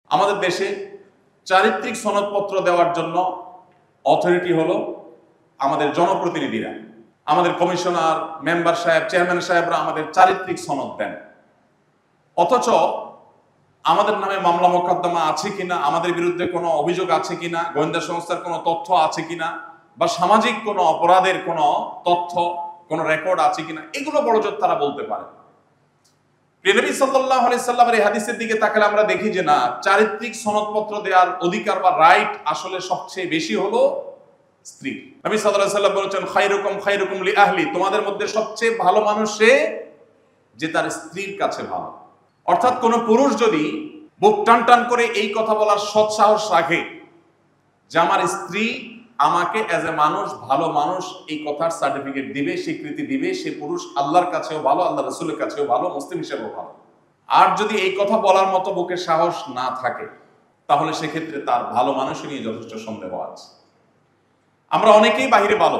আমাদের দেশে চারিত্রিক সনদপত্র দেওয়ার জন্য অথরিটি হলো আমাদের জনপ্রতিনিধিরা। আমাদের কমিশনার, মেম্বার সাহেব, চেয়ারম্যান সাহেবরা আমাদের চারিত্রিক সনদ দেন। অথচ আমাদের নামে মামলা মোকদ্দমা আছে কিনা, আমাদের বিরুদ্ধে কোনো অভিযোগ আছে কিনা, গোয়েন্দা সংস্থার কোনো তথ্য আছে কিনা, বা সামাজিক কোনো অপরাধের কোনো তথ্য, কোনো রেকর্ড আছে কিনা, এগুলো বড়জোর তারা বলতে পারে। প্রিয় নবী সাল্লাল্লাহু আলাইহি সাল্লামের এই হাদিসের দিকে তাকালে আমরা দেখি যে না, চারিত্রিক সনদপত্র দেওয়ার অধিকার বা রাইট আসলে সবচেয়ে বেশি হলো স্ত্রী। নবী সাল্লাল্লাহু আলাইহি সাল্লাম বলেছেন, খায়রুকুম খায়রুকুম লি আহলি, তোমাদের মধ্যে সবচেয়ে ভালো মানুষ সে যে তার স্ত্রীর কাছে ভালো। অর্থাৎ কোন পুরুষ যদি বুক টান টান করে এই কথা বলার সৎসাহস রাখে যে আমার স্ত্রী আমাকে এজ এ মানুষ, ভালো মানুষ, এই কথার সার্টিফিকেট দিবে, স্বীকৃতি দিবে, সে পুরুষ আল্লাহর কাছেও ভালো, আল্লাহ রাসূলের কাছেও ভালো, মুসলিম হিসেবেও ভালো। আর যদি এই কথা বলার মতো বুকে সাহস না থাকে, তাহলে সেক্ষেত্রে তার ভালো মানুষ নিয়ে যথেষ্ট সন্দেহ আছে। আমরা অনেকেই বাহিরে ভালো,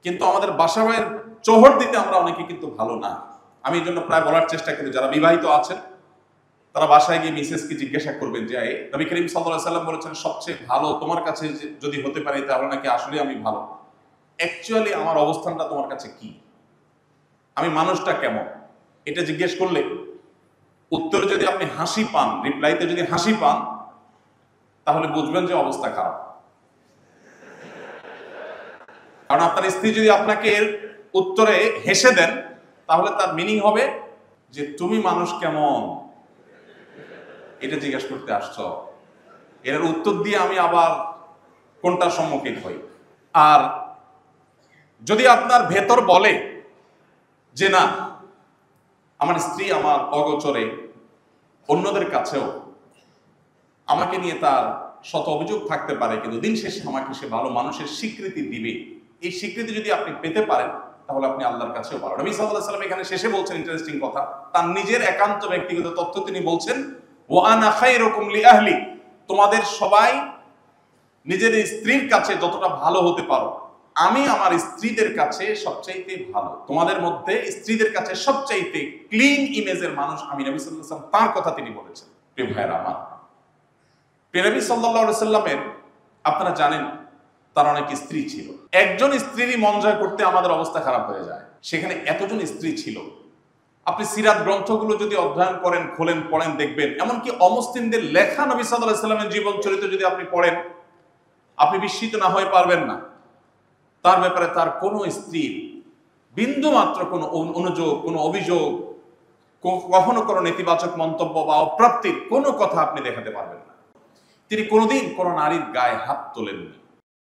কিন্তু আমাদের বাসাবাড়ির চৌহদ দিতে আমরা অনেকে কিন্তু ভালো না। আমি এই জন্য প্রায় বলার চেষ্টা করি, যারা বিবাহিত আছেন তারা বাসায় গিয়ে মিসেসকে জিজ্ঞাসা করবেন যে নবী করিম সাল্লাল্লাহু আলাইহি সাল্লাম বলেছেন সবচেয়ে ভালো তোমার কাছে যদি হতে পারে তাহলে নাকি আসলে আমি ভালো। অ্যাকচুয়ালি আমার অবস্থানটা তোমার কাছে কি, আমি মানুষটা কেমন, এটা জিজ্ঞেস করলে উত্তরে যদি আপনি হাসি পান, রিপ্লাইতে যদি হাসি পান, তাহলে বুঝবেন যে অবস্থা খারাপ। কারণ আপনার স্ত্রী যদি আপনাকে এর উত্তরে হেসে দেন, তাহলে তার মিনিং হবে যে তুমি মানুষ কেমন এটা জিজ্ঞেস করতে আসছো, এর উত্তর দিয়ে আমি আবার কোনটার সম্মুখীন হই। আর যদি আপনার ভেতর বলে যে না, আমার স্ত্রী আমার অগোচরে অন্যদের কাছেও আমাকে নিয়ে তার শত অভিযোগ থাকতে পারে, কিন্তু দিন শেষে আমাকে সে ভালো মানুষের স্বীকৃতি দিবে, এই স্বীকৃতি যদি আপনি পেতে পারেন তাহলে আপনি আল্লাহর কাছেও ভালো। নবী সাল্লাল্লাহু আলাইহি সাল্লাম এখানে শেষে বলছেন ইন্টারেস্টিং কথা, তার নিজের একান্ত ব্যক্তিগত তথ্য তিনি বলছেন, ওয়া আনা খায়রুকুম লি আহলি, তোমাদের সবাই নিজের স্ত্রীর কাছে যতটা ভালো হতে পারো, আমি আমার স্ত্রীদের কাছে সবচাইতে ভালো। তোমাদের মধ্যে স্ত্রীদের কাছে সবচাইতে ক্লিন ইমেজের মানুষ আমি নবী সাল্লাল্লাহু আলাইহি সাল্লাম, তার কথা তিনি বলেছেন। প্রিয় ভাইরা আমার, প্রিয় নবী সাল্লাল্লাহু আলাইহি সাল্লামের আপনারা জানেন তার অনেক স্ত্রী ছিল। একজন স্ত্রীরই মন জয় করতে আমাদের অবস্থা খারাপ হয়ে যায়, সেখানে এতজন স্ত্রী ছিল। আপনি সিরাত গ্রন্থগুলো যদি অধ্যয়ন করেন, খোলেন, পড়েন, দেখবেন এমনকি অমুসলিমদের লেখা নবী সাল্লাল্লাহু আলাইহি সাল্লামের জীবন চরিত্র যদি আপনি পড়েন, আপনি বিস্মিত না হয়ে পারবেন না। তার ব্যাপারে তার কোনো স্ত্রীর বিন্দু মাত্র কোনো অনুযোগ, কোনো অভিযোগ, কখনো কোনো নেতিবাচক মন্তব্য বা অপ্রাপ্তির কোনো কথা আপনি দেখাতে পারবেন না। তিনি কোনোদিন কোনো নারীর গায়ে হাত তোলেননি।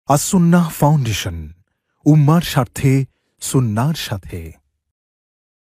আস-সুন্নাহ ফাউন্ডেশন, উম্মার স্বার্থে সুন্নাহর সাথে।